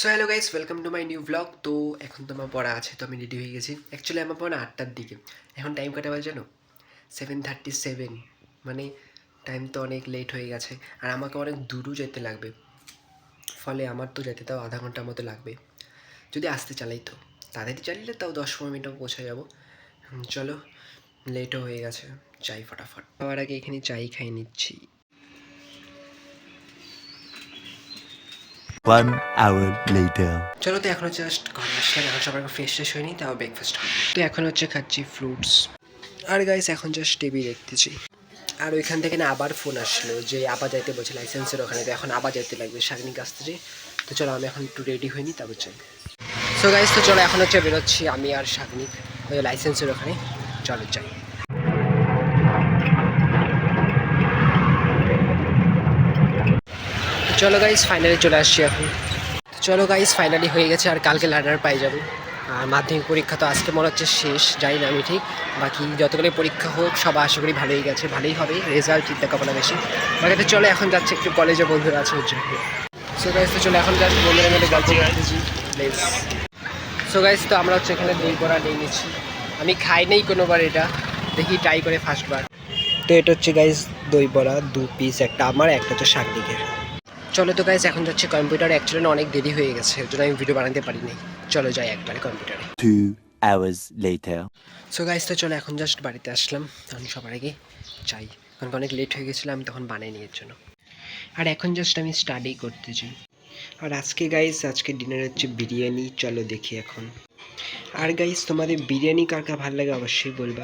So hello guys, welcome to my new blog. তো এখন তো আমার পড়া আছে, তো আমি রেডি হয়ে গেছি। অ্যাকচুয়ালি আমার পড়া 8টার দিকে, এখন টাইম কাটা বাজে জানো 7:37। মানে টাইম তো অনেক লেট হয়ে গেছে, আর আমাকে অনেক দূরও যেতে লাগবে, ফলে আমার তো যেতে তাও আধা ঘন্টার মতো লাগবে যদি আসতে চালাই। তো তাড়াতাড়ি চালিয়ে তাও 10-15 মিনিটও পৌঁছে যাবো। চলো, লেটও হয়ে গেছে, চাই ফটাফট। খাওয়ার আগে এখানে চাই খাই নিচ্ছি। 1 hour later. চলো, তো এখন জাস্ট ঘরে আসলাম, এখন সবার ফ্রেশ ট্রেশ হয়নি, তাও ব্রেকফাস্ট করি। তো এখন খাচ্ছি ফ্রুটস, আর গাইস এখন জাস্ট টিভি দেখতেছি। আর ওইখান থেকে না আবার ফোন আসলো যে আবার যাইতে বলছে লাইসেন্সের ওখানে, তো এখন আবার যাইতে লাগবে শাগনিক কাছ থেকে। তো চলো, আমি এখন একটু রেডি হইনি, তারপর চাই। সো গাইস, তো চলো এখন বেরোচ্ছি আমি আর শাগনিক ওই লাইসেন্সের ওখানে। চলো যাই। চলো গাইস, ফাইনালি চলে আসছি এখন। চলো গাইস, ফাইনালি হয়ে গেছে, আর কালকে লার্নার পাই যাবো। আর মাধ্যমিক পরীক্ষা তো আজকে মনে হচ্ছে শেষ, জানি না আমি ঠিক। বাকি যতগুলো পরীক্ষা হোক সব আশা করি ভালোই গেছে, ভালোই হবে, রেজাল্ট চিন্তা করবো না বেশি। বাকি তো চলো, এখন যাচ্ছে একটু কলেজে, বন্ধুরা আছে ওর জন্য। সো গাইস, তো চলো এখন জাস্ট বন্ধুরা মিলে গল্প করতেছি, প্লিজ। সো গাইস, তো আমরা এখানে দই বড়া নিয়ে নিচ্ছি। আমি খাই নেই কোনোবার, এটা দেখি ট্রাই করে ফার্স্টবার। তো এটা গাইস দই বড়া 2 পিস, একটা আমার, একটা শাগনিকের। চলো তো গাইস, এখন যাচ্ছে কম্পিউটারে। অ্যাকচুয়ালি অনেক দেরি হয়ে গেছে, ওই জন্য আমি ভিডিও বানাতে পারিনি। চলো যাই একবারে কম্পিউটারে। 2 hours later. সো গাইস, তো চলো এখন জাস্ট বাড়িতে আসলাম। আমি সবার আগে চাই, কারণ অনেক লেট হয়ে গেছিলো, আমি তখন বানাই নিয়ে জন্য। আর এখন জাস্ট আমি স্টাডি করতেছি। আর আজকে ডিনার হচ্ছে বিরিয়ানি। চলো দেখি এখন। আর গাইস, তোমাদের বিরিয়ানি কার কার ভালো লাগে অবশ্যই বলবা,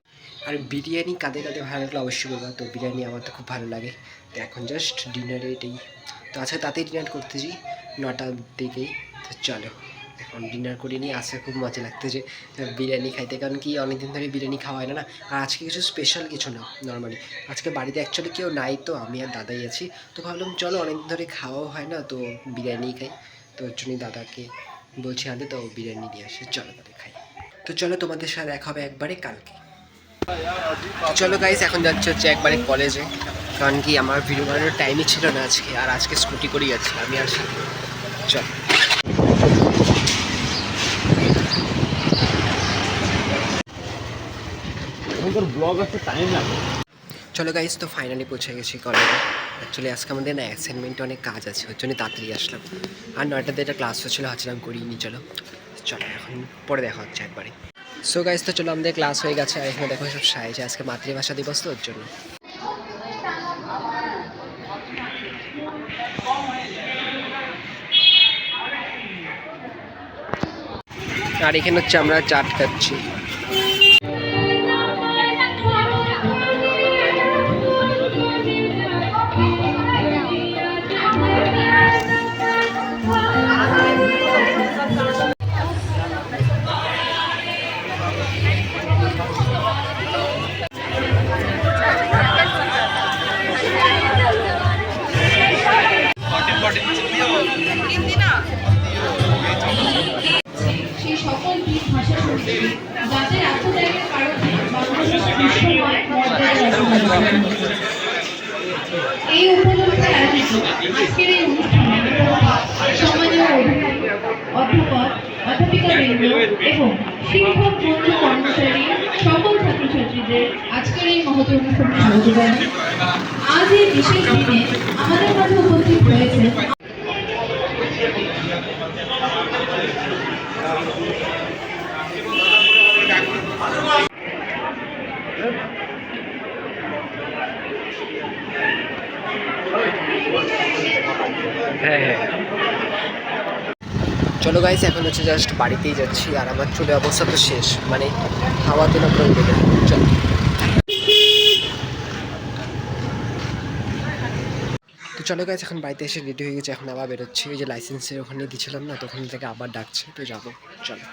আর বিরিয়ানি কাদের কাদের ভালো লাগলো অবশ্যই বলবা। তো বিরিয়ানি আমার তো খুব ভালো লাগে। তো এখন জাস্ট ডিনারে এটাই। তো আজকে তাতেই ডিনার করতেছি 9টার দিকেই। তো চলো এখন ডিনার করে নিয়ে আসে, খুব মজা লাগতেছে বিরিয়ানি খাইতে, কারণ কি অনেকদিন ধরে বিরিয়ানি খাওয়া হয় না। আর আজকে কিছু স্পেশাল কিছু না, নর্মালি আজকে বাড়িতে অ্যাকচুয়ালি কেউ নাই, তো আমি আর দাদাই আছি। তো ভাবলাম চলো, অনেকদিন ধরে খাওয়াও হয় না, তো বিরিয়ানি খাই। তো ওর জন্যই দাদাকে বলছি আনতে, তো বিরিয়ানি নিয়ে আসে, চলো তাদের খাই। তো চলো, তোমাদের সাথে দেখা হবে একবারে কালকে। চলো গাইস, এখন যাচ্ছে একবারে কলেজে, কারণ কি আমার ভিডিও বানানোর টাইমই ছিল না আজকে, আর আজকে স্কুটি করেই যাচ্ছি আমি আর সাথে। চলো। চলো গাইস, তো ফাইনালি পৌঁছে গেছি কলেজে। অ্যাকচুয়ালি আজকে আমাদের না অ্যাসাইনমেন্টে অনেক কাজ আছে, ওর জন্য তাড়াতাড়ি আসলাম। আর 9টার দিকে একটা ক্লাস হচ্ছিলো, ভাবছিলাম করিনি। চলো চলো, এখন পরে দেখা হচ্ছে একবারে। সো গাইস, তো চলো, আমাদের ক্লাস হয়ে গেছে, আর এখানে দেখো সব সাইজে, আজকে মাতৃভাষা দিবস, তো ওর জন্য। আর এখানে আমরা চাট খাচ্ছি। সেই সকল দ্বীপ ভাষা সংস্কৃতি যাদের আত্মত্যাগের কারণে বাংলাদেশ বিশ্বময় মর্যাদা এই উপলক্ষে আয়োজিত আজকের এই অনুষ্ঠানে সমাজীয় অধ্যাপক অধ্যাপিকাবৃন্দ এবং শিক্ষক বন্ধু কর্মচারী সকল ছাত্রছাত্রীদের আজকের এই মহৎ অনুষ্ঠানে স্বাগত জানাই। আজ এই বিশেষ দিনে আমাদের মাঝে উপস্থিত হয়েছে হ্যাঁ, চলো গাইস, এখন জাস্ট বাড়িতেই যাচ্ছি, আর আমার চুলের অবস্থা তো শেষ, মানে হাওয়া দিন পুরো উঠে গেল। চলো। তো চলো গাইস, এখন বাড়িতে এসে রেডি হয়ে গেছে, এখন আবার বেরোচ্ছি। ওই যে লাইসেন্সের ওখানে দিয়েছিলাম না, তখন থেকে আবার ডাকছে, তো যাবো। চলো।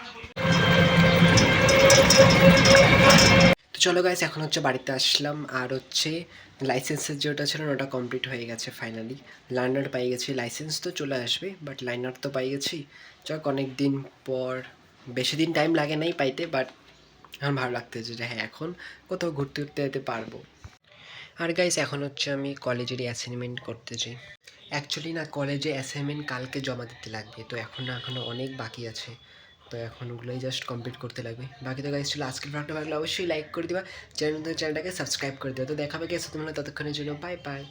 তো চলো গাইস, এখন বাড়িতে আসলাম, আর লাইসেন্সের যেটা ছিল না, ওটা কমপ্লিট হয়ে গেছে ফাইনালি। লার্নার পাই গেছি, লাইসেন্স তো চলে আসবে, বাট লার্নার তো পাই গেছি। যাক, অনেক দিন পর, বেশি দিন টাইম লাগে নাই পাইতে, বাট এখন ভালো লাগতেছে যে হ্যাঁ, এখন কোথাও ঘুরতে ঘুরতে যেতে পারবো। আর গাইস, এখন আমি কলেজেরই অ্যাসাইনমেন্ট করতেছি। অ্যাকচুয়ালি না কলেজে অ্যাসাইনমেন্ট কালকে জমা দিতে লাগবে, তো এখনও অনেক বাকি আছে, তো এখন ওগুলোই জাস্ট কমপ্লিট করতে লাগবে। বাকি তো গাইজ ছিল আজকের ব্লগটা, ভালো লাগলে অবশ্যই লাইক করে দিবা, চ্যানেলটাকে সাবস্ক্রাইব করে দেবে। তো দেখাবে গেছে তোমরা, ততক্ষণের জন্য বাই বাই।